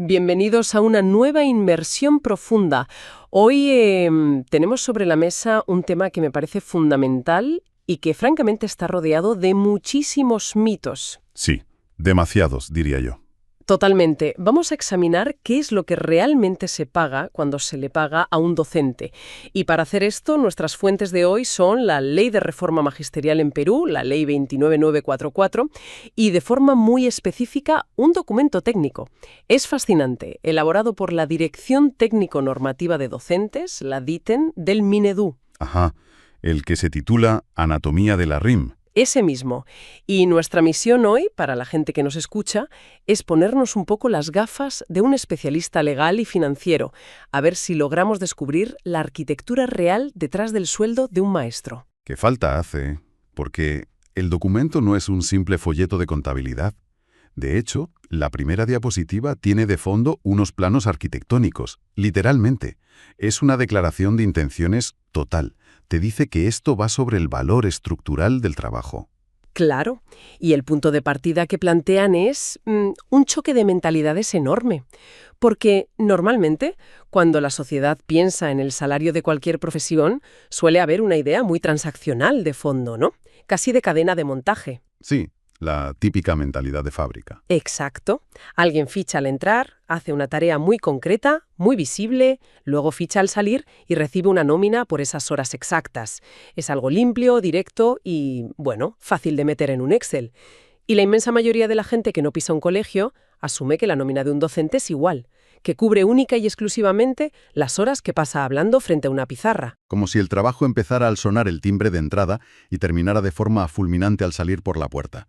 Bienvenidos a una nueva inmersión profunda. Hoy tenemos sobre la mesa un tema que me parece fundamental y que francamente está rodeado de muchísimos mitos. Sí, demasiados, diría yo. Totalmente. Vamos a examinar qué es lo que realmente se paga cuando se le paga a un docente. Y para hacer esto, nuestras fuentes de hoy son la Ley de Reforma Magisterial en Perú, la Ley 29944, y de forma muy específica, un documento técnico. Es fascinante, elaborado por la Dirección Técnico-Normativa de Docentes, la DITEN, del Minedu. Ajá, el que se titula Anatomía de la RIM. Ese mismo. Y nuestra misión hoy, para la gente que nos escucha, es ponernos un poco las gafas de un especialista legal y financiero, a ver si logramos descubrir la arquitectura real detrás del sueldo de un maestro. ¿Qué falta hace? Porque el documento no es un simple folleto de contabilidad. De hecho, la primera diapositiva tiene de fondo unos planos arquitectónicos, literalmente. Es una declaración de intenciones total. Te dice que esto va sobre el valor estructural del trabajo. Claro, y el punto de partida que plantean es un choque de mentalidades enorme. Porque normalmente, cuando la sociedad piensa en el salario de cualquier profesión, suele haber una idea muy transaccional de fondo, ¿no? Casi de cadena de montaje. Sí, la típica mentalidad de fábrica. Exacto. Alguien ficha al entrar, hace una tarea muy concreta, muy visible, luego ficha al salir y recibe una nómina por esas horas exactas. Es algo limpio, directo y, bueno, fácil de meter en un Excel. Y la inmensa mayoría de la gente que no pisa un colegio asume que la nómina de un docente es igual, que cubre única y exclusivamente las horas que pasa hablando frente a una pizarra. Como si el trabajo empezara al sonar el timbre de entrada y terminara de forma fulminante al salir por la puerta.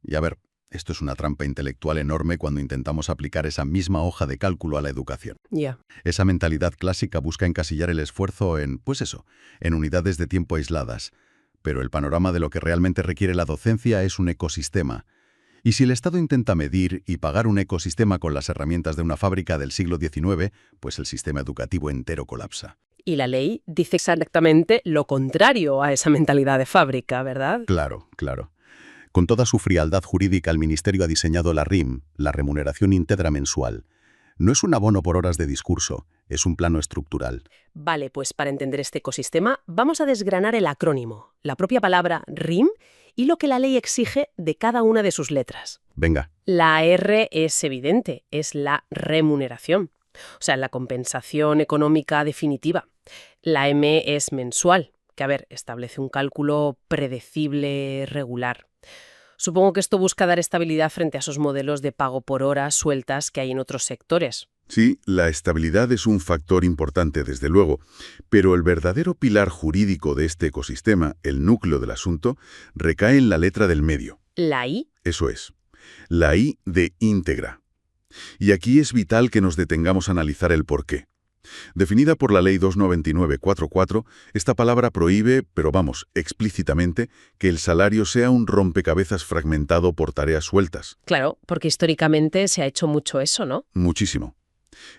Y a ver, esto es una trampa intelectual enorme cuando intentamos aplicar esa misma hoja de cálculo a la educación. Ya. Esa mentalidad clásica busca encasillar el esfuerzo en, pues eso, en unidades de tiempo aisladas. Pero el panorama de lo que realmente requiere la docencia es un ecosistema. Y si el Estado intenta medir y pagar un ecosistema con las herramientas de una fábrica del siglo XIX, pues el sistema educativo entero colapsa. Y la ley dice exactamente lo contrario a esa mentalidad de fábrica, ¿verdad? Claro, claro. Con toda su frialdad jurídica, el Ministerio ha diseñado la RIM, la remuneración íntegra mensual. No es un abono por horas de discurso, es un plano estructural. Vale, pues para entender este ecosistema vamos a desgranar el acrónimo, la propia palabra RIM y lo que la ley exige de cada una de sus letras. Venga. La R es evidente, es la remuneración, o sea, la compensación económica definitiva. La M es mensual, que establece un cálculo predecible, regular. Supongo que esto busca dar estabilidad frente a esos modelos de pago por horas sueltas que hay en otros sectores. Sí, la estabilidad es un factor importante, desde luego, pero el verdadero pilar jurídico de este ecosistema, el núcleo del asunto, recae en la letra del medio. ¿La I? Eso es, la I de íntegra. Y aquí es vital que nos detengamos a analizar el porqué. Definida por la Ley 29944, esta palabra prohíbe, pero vamos, explícitamente, que el salario sea un rompecabezas fragmentado por tareas sueltas. Claro, porque históricamente se ha hecho mucho eso, ¿no? Muchísimo.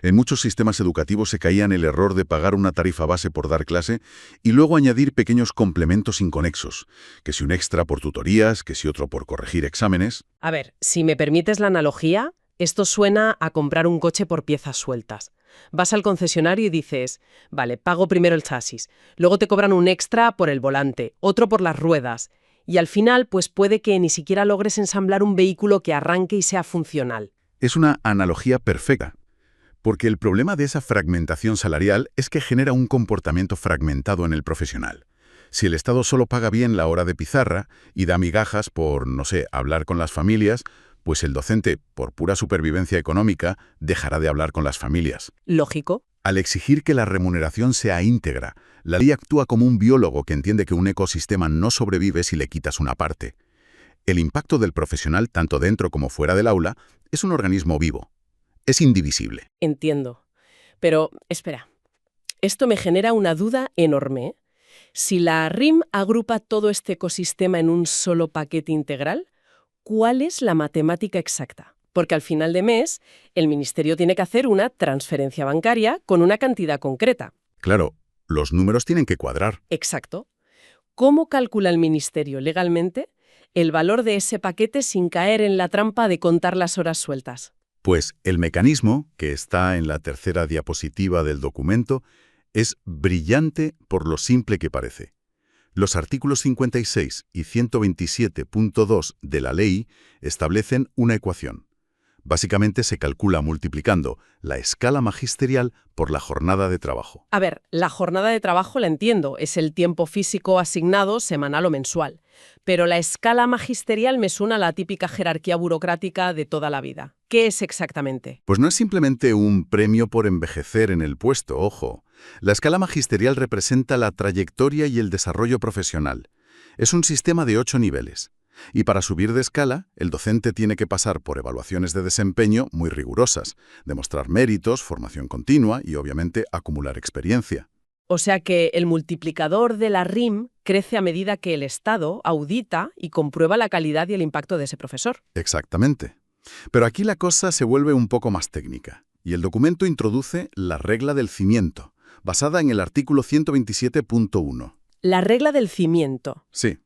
En muchos sistemas educativos se caía en el error de pagar una tarifa base por dar clase y luego añadir pequeños complementos inconexos, que si un extra por tutorías, que si otro por corregir exámenes. A ver, si me permites la analogía, esto suena a comprar un coche por piezas sueltas. Vas al concesionario y dices, vale, pago primero el chasis, luego te cobran un extra por el volante, otro por las ruedas, y al final pues puede que ni siquiera logres ensamblar un vehículo que arranque y sea funcional. Es una analogía perfecta, porque el problema de esa fragmentación salarial es que genera un comportamiento fragmentado en el profesional. Si el Estado solo paga bien la hora de pizarra y da migajas por, no sé, hablar con las familias, pues el docente, por pura supervivencia económica, dejará de hablar con las familias. Lógico. Al exigir que la remuneración sea íntegra, la ley actúa como un biólogo que entiende que un ecosistema no sobrevive si le quitas una parte. El impacto del profesional, tanto dentro como fuera del aula, es un organismo vivo. Es indivisible. Entiendo. Pero, espera, esto me genera una duda enorme. Si la RIM agrupa todo este ecosistema en un solo paquete integral, ¿cuál es la matemática exacta? Porque al final de mes, el ministerio tiene que hacer una transferencia bancaria con una cantidad concreta. Claro, los números tienen que cuadrar. Exacto. ¿Cómo calcula el ministerio legalmente el valor de ese paquete sin caer en la trampa de contar las horas sueltas? Pues el mecanismo, que está en la tercera diapositiva del documento, es brillante por lo simple que parece. Los artículos 56 y 127.2 de la ley establecen una ecuación. Básicamente se calcula multiplicando la escala magisterial por la jornada de trabajo. A ver, la jornada de trabajo la entiendo, es el tiempo físico asignado semanal o mensual. Pero la escala magisterial me suena a la típica jerarquía burocrática de toda la vida. ¿Qué es exactamente? Pues no es simplemente un premio por envejecer en el puesto, ojo. La escala magisterial representa la trayectoria y el desarrollo profesional. Es un sistema de 8 niveles. Y para subir de escala, el docente tiene que pasar por evaluaciones de desempeño muy rigurosas, demostrar méritos, formación continua y, obviamente, acumular experiencia. O sea que el multiplicador de la RIM crece a medida que el Estado audita y comprueba la calidad y el impacto de ese profesor. Exactamente. Pero aquí la cosa se vuelve un poco más técnica, y el documento introduce la regla del cimiento, basada en el artículo 127.1. La regla del cimiento. Sí.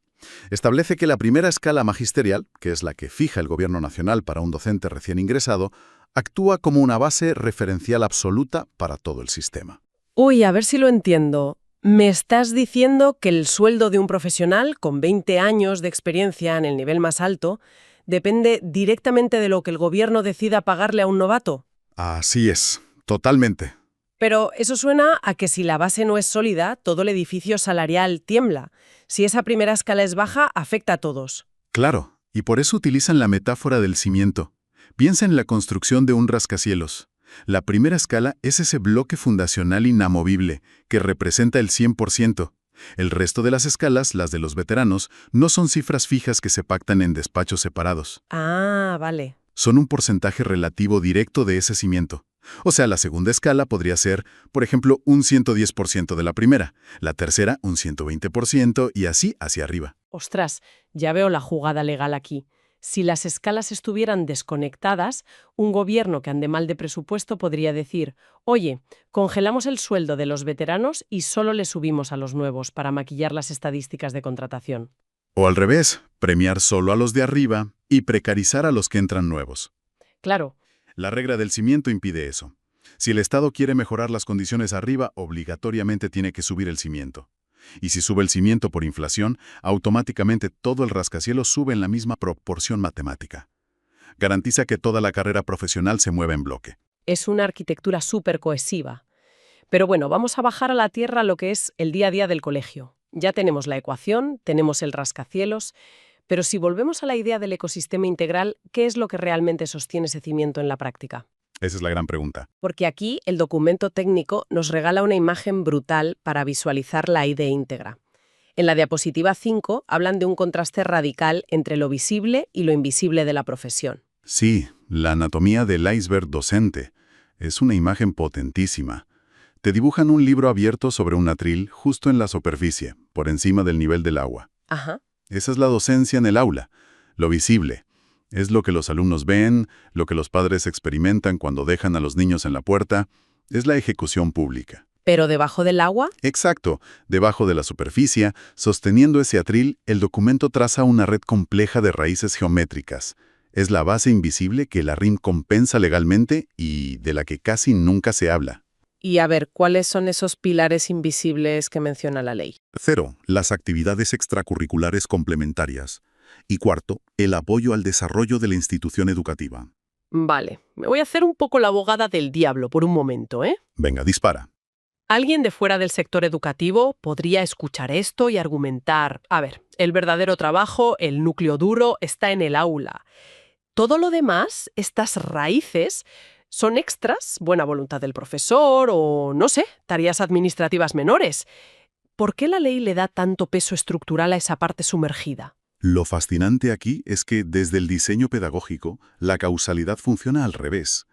Establece que la primera escala magisterial, que es la que fija el Gobierno Nacional para un docente recién ingresado, actúa como una base referencial absoluta para todo el sistema. Uy, a ver si lo entiendo. ¿Me estás diciendo que el sueldo de un profesional con 20 años de experiencia en el nivel más alto depende directamente de lo que el gobierno decida pagarle a un novato? Así es, totalmente. Pero eso suena a que si la base no es sólida, todo el edificio salarial tiembla. Si esa primera escala es baja, afecta a todos. Claro, y por eso utilizan la metáfora del cimiento. Piensa en la construcción de un rascacielos. La primera escala es ese bloque fundacional inamovible, que representa el 100%. El resto de las escalas, las de los veteranos, no son cifras fijas que se pactan en despachos separados. Ah, vale. Son un porcentaje relativo directo de ese cimiento. O sea, la segunda escala podría ser, por ejemplo, un 110% de la primera, la tercera un 120% y así hacia arriba. Ostras, ya veo la jugada legal aquí. Si las escalas estuvieran desconectadas, un gobierno que ande mal de presupuesto podría decir, oye, congelamos el sueldo de los veteranos y solo le subimos a los nuevos para maquillar las estadísticas de contratación. O al revés, premiar solo a los de arriba y precarizar a los que entran nuevos. Claro. La regla del cimiento impide eso. Si el Estado quiere mejorar las condiciones arriba, obligatoriamente tiene que subir el cimiento. Y si sube el cimiento por inflación, automáticamente todo el rascacielos sube en la misma proporción matemática. Garantiza que toda la carrera profesional se mueva en bloque. Es una arquitectura súper cohesiva. Pero bueno, vamos a bajar a la tierra lo que es el día a día del colegio. Ya tenemos la ecuación, tenemos el rascacielos, pero si volvemos a la idea del ecosistema integral, ¿qué es lo que realmente sostiene ese cimiento en la práctica? Esa es la gran pregunta. Porque aquí el documento técnico nos regala una imagen brutal para visualizar la idea íntegra. En la diapositiva 5 hablan de un contraste radical entre lo visible y lo invisible de la profesión. Sí, la anatomía del iceberg docente. Es una imagen potentísima. Te dibujan un libro abierto sobre un atril justo en la superficie, por encima del nivel del agua. Ajá. Esa es la docencia en el aula, lo visible. Es lo que los alumnos ven, lo que los padres experimentan cuando dejan a los niños en la puerta. Es la ejecución pública. ¿Pero debajo del agua? Exacto. Debajo de la superficie, sosteniendo ese atril, el documento traza una red compleja de raíces geométricas. Es la base invisible que la RIM compensa legalmente y de la que casi nunca se habla. Y a ver, ¿cuáles son esos pilares invisibles que menciona la ley? 0. Las actividades extracurriculares complementarias. Y cuarto, el apoyo al desarrollo de la institución educativa. Vale, me voy a hacer un poco la abogada del diablo por un momento, ¿eh? Venga, dispara. Alguien de fuera del sector educativo podría escuchar esto y argumentar, a ver, el verdadero trabajo, el núcleo duro, está en el aula. Todo lo demás, estas raíces, son extras, buena voluntad del profesor o, no sé, tareas administrativas menores. ¿Por qué la ley le da tanto peso estructural a esa parte sumergida? Lo fascinante aquí es que desde el diseño pedagógico, la causalidad funciona al revés.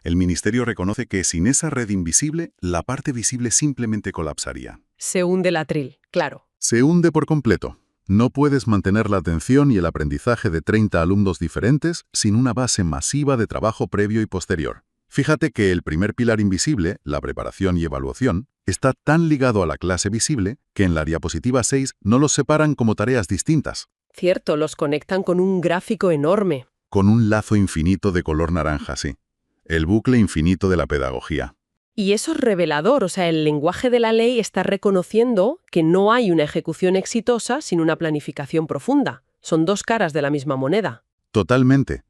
El ministerio reconoce que sin esa red invisible, la parte visible simplemente colapsaría. Se hunde el atril, claro. Se hunde por completo. No puedes mantener la atención y el aprendizaje de 30 alumnos diferentes sin una base masiva de trabajo previo y posterior. Fíjate que el primer pilar invisible, la preparación y evaluación, está tan ligado a la clase visible que en la diapositiva 6 no los separan como tareas distintas. Cierto, los conectan con un gráfico enorme. Con un lazo infinito de color naranja, sí. El bucle infinito de la pedagogía. Y eso es revelador, o sea, el lenguaje de la ley está reconociendo que no hay una ejecución exitosa sin una planificación profunda. Son dos caras de la misma moneda. Totalmente.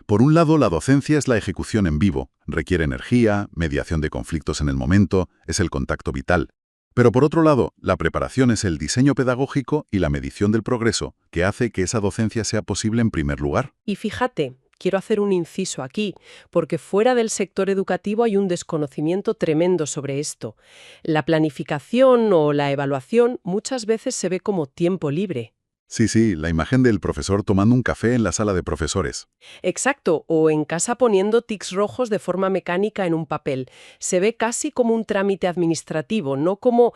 Por un lado, la docencia es la ejecución en vivo, requiere energía, mediación de conflictos en el momento, es el contacto vital. Pero por otro lado, la preparación es el diseño pedagógico y la medición del progreso, que hace que esa docencia sea posible en primer lugar. Y fíjate, quiero hacer un inciso aquí, porque fuera del sector educativo hay un desconocimiento tremendo sobre esto. La planificación o la evaluación muchas veces se ve como tiempo libre. Sí, la imagen del profesor tomando un café en la sala de profesores. Exacto, o en casa poniendo tics rojos de forma mecánica en un papel. Se ve casi como un trámite administrativo, no como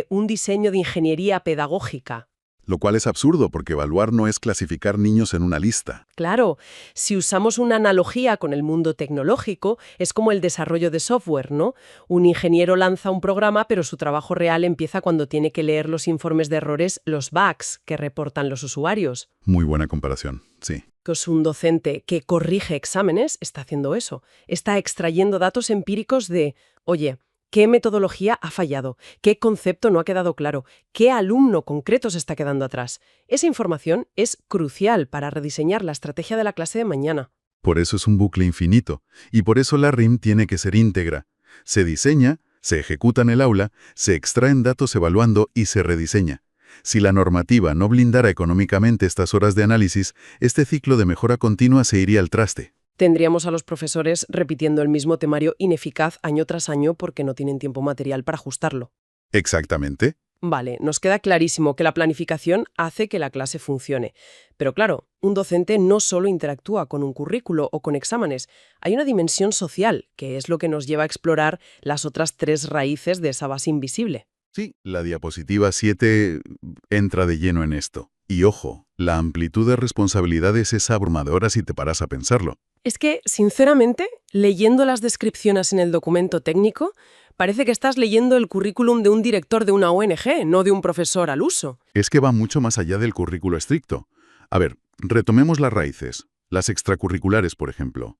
un diseño de ingeniería pedagógica. Lo cual es absurdo porque evaluar no es clasificar niños en una lista. Claro, si usamos una analogía con el mundo tecnológico, es como el desarrollo de software, ¿no? Un ingeniero lanza un programa, pero su trabajo real empieza cuando tiene que leer los informes de errores, los bugs que reportan los usuarios. Muy buena comparación, sí. Pues un docente que corrige exámenes está haciendo eso. Está extrayendo datos empíricos de, oye, ¿qué metodología ha fallado? ¿Qué concepto no ha quedado claro? ¿Qué alumno concreto se está quedando atrás? Esa información es crucial para rediseñar la estrategia de la clase de mañana. Por eso es un bucle infinito, y por eso la RIM tiene que ser íntegra. Se diseña, se ejecuta en el aula, se extraen datos evaluando y se rediseña. Si la normativa no blindara económicamente estas horas de análisis, este ciclo de mejora continua se iría al traste. Tendríamos a los profesores repitiendo el mismo temario ineficaz año tras año porque no tienen tiempo material para ajustarlo. Exactamente. Vale, nos queda clarísimo que la planificación hace que la clase funcione. Pero claro, un docente no solo interactúa con un currículo o con exámenes, hay una dimensión social, que es lo que nos lleva a explorar las otras tres raíces de esa base invisible. Sí, la diapositiva 7 entra de lleno en esto. Y ojo, la amplitud de responsabilidades es abrumadora si te paras a pensarlo. Es que, sinceramente, leyendo las descripciones en el documento técnico, parece que estás leyendo el currículum de un director de una ONG, no de un profesor al uso. Es que va mucho más allá del currículo estricto. A ver, retomemos las raíces. Las extracurriculares, por ejemplo.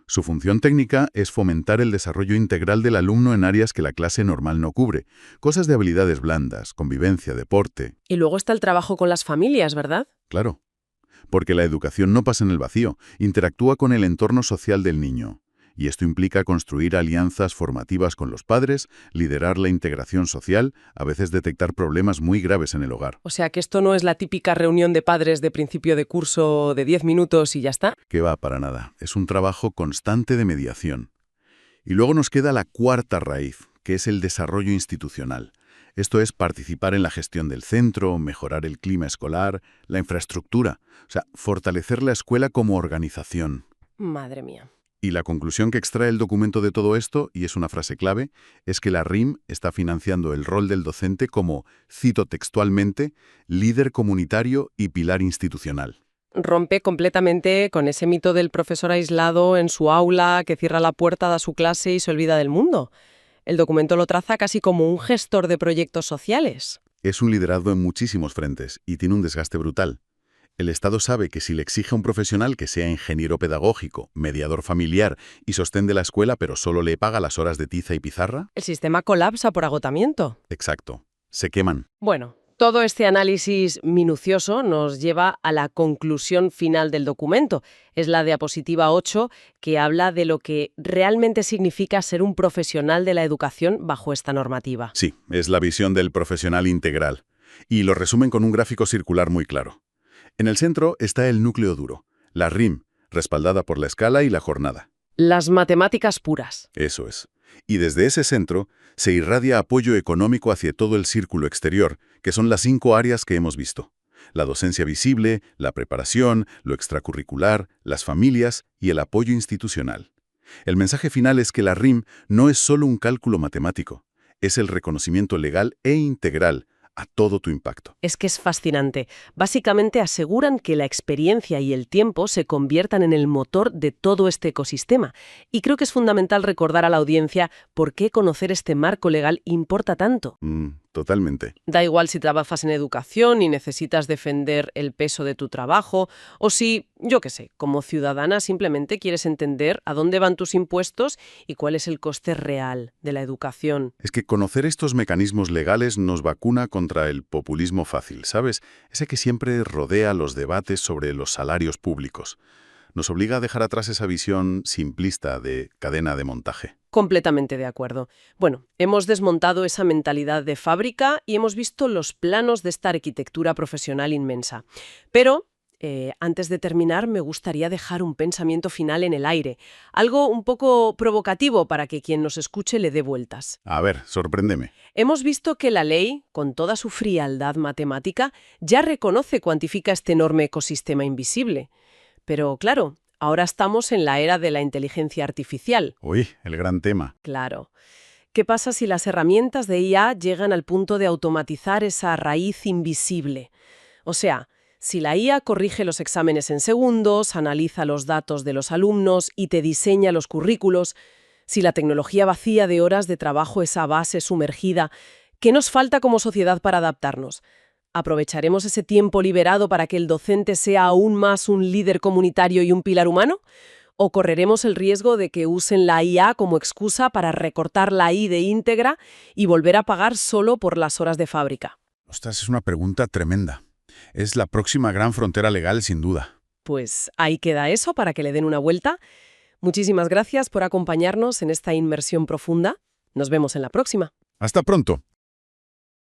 Su función técnica es fomentar el desarrollo integral del alumno en áreas que la clase normal no cubre. Cosas de habilidades blandas, convivencia, deporte. Y luego está el trabajo con las familias, ¿verdad? Claro. Porque la educación no pasa en el vacío, interactúa con el entorno social del niño. Y esto implica construir alianzas formativas con los padres, liderar la integración social, a veces detectar problemas muy graves en el hogar. O sea que esto no es la típica reunión de padres de principio de curso de 10 minutos y ya está. Que va para nada. Es un trabajo constante de mediación. Y luego nos queda la cuarta raíz, que es el desarrollo institucional. Esto es participar en la gestión del centro, mejorar el clima escolar, la infraestructura, o sea, fortalecer la escuela como organización. Madre mía. Y la conclusión que extrae el documento de todo esto, y es una frase clave, es que la RIM está financiando el rol del docente como, cito textualmente, líder comunitario y pilar institucional. Rompe completamente con ese mito del profesor aislado en su aula que cierra la puerta de su clase y se olvida del mundo. El documento lo traza casi como un gestor de proyectos sociales. Es un liderazgo en muchísimos frentes y tiene un desgaste brutal. El Estado sabe que si le exige a un profesional que sea ingeniero pedagógico, mediador familiar y sostén de la escuela, pero solo le paga las horas de tiza y pizarra... El sistema colapsa por agotamiento. Exacto. Se queman. Bueno, todo este análisis minucioso nos lleva a la conclusión final del documento. Es la diapositiva 8 que habla de lo que realmente significa ser un profesional de la educación bajo esta normativa. Sí, es la visión del profesional integral. Y lo resumen con un gráfico circular muy claro. En el centro está el núcleo duro, la RIM, respaldada por la escala y la jornada. Las matemáticas puras. Eso es. Y desde ese centro se irradia apoyo económico hacia todo el círculo exterior, que son las 5 áreas que hemos visto. La docencia visible, la preparación, lo extracurricular, las familias y el apoyo institucional. El mensaje final es que la RIM no es solo un cálculo matemático, es el reconocimiento legal e integral a todo tu impacto. Es que es fascinante. Básicamente aseguran que la experiencia y el tiempo se conviertan en el motor de todo este ecosistema. Y creo que es fundamental recordar a la audiencia por qué conocer este marco legal importa tanto. totalmente. Da igual si trabajas en educación y necesitas defender el peso de tu trabajo, o si, yo qué sé, como ciudadana simplemente quieres entender a dónde van tus impuestos y cuál es el coste real de la educación. Es que conocer estos mecanismos legales nos vacuna contra el populismo fácil, ¿sabes? Ese que siempre rodea los debates sobre los salarios públicos. Nos obliga a dejar atrás esa visión simplista de cadena de montaje. Completamente de acuerdo. Bueno, hemos desmontado esa mentalidad de fábrica y hemos visto los planos de esta arquitectura profesional inmensa. Pero, antes de terminar, me gustaría dejar un pensamiento final en el aire, algo un poco provocativo para que quien nos escuche le dé vueltas. A ver, sorpréndeme. Hemos visto que la ley, con toda su frialdad matemática, ya reconoce, cuantifica este enorme ecosistema invisible. Pero, claro, ahora estamos en la era de la inteligencia artificial. Uy, el gran tema. Claro. ¿Qué pasa si las herramientas de IA llegan al punto de automatizar esa raíz invisible? O sea, si la IA corrige los exámenes en segundos, analiza los datos de los alumnos y te diseña los currículos, si la tecnología vacía de horas de trabajo esa base sumergida, ¿qué nos falta como sociedad para adaptarnos? ¿Aprovecharemos ese tiempo liberado para que el docente sea aún más un líder comunitario y un pilar humano? ¿O correremos el riesgo de que usen la IA como excusa para recortar la I de íntegra y volver a pagar solo por las horas de fábrica? Ostras, es una pregunta tremenda. Es la próxima gran frontera legal, sin duda. Pues ahí queda eso para que le den una vuelta. Muchísimas gracias por acompañarnos en esta inmersión profunda. Nos vemos en la próxima. Hasta pronto.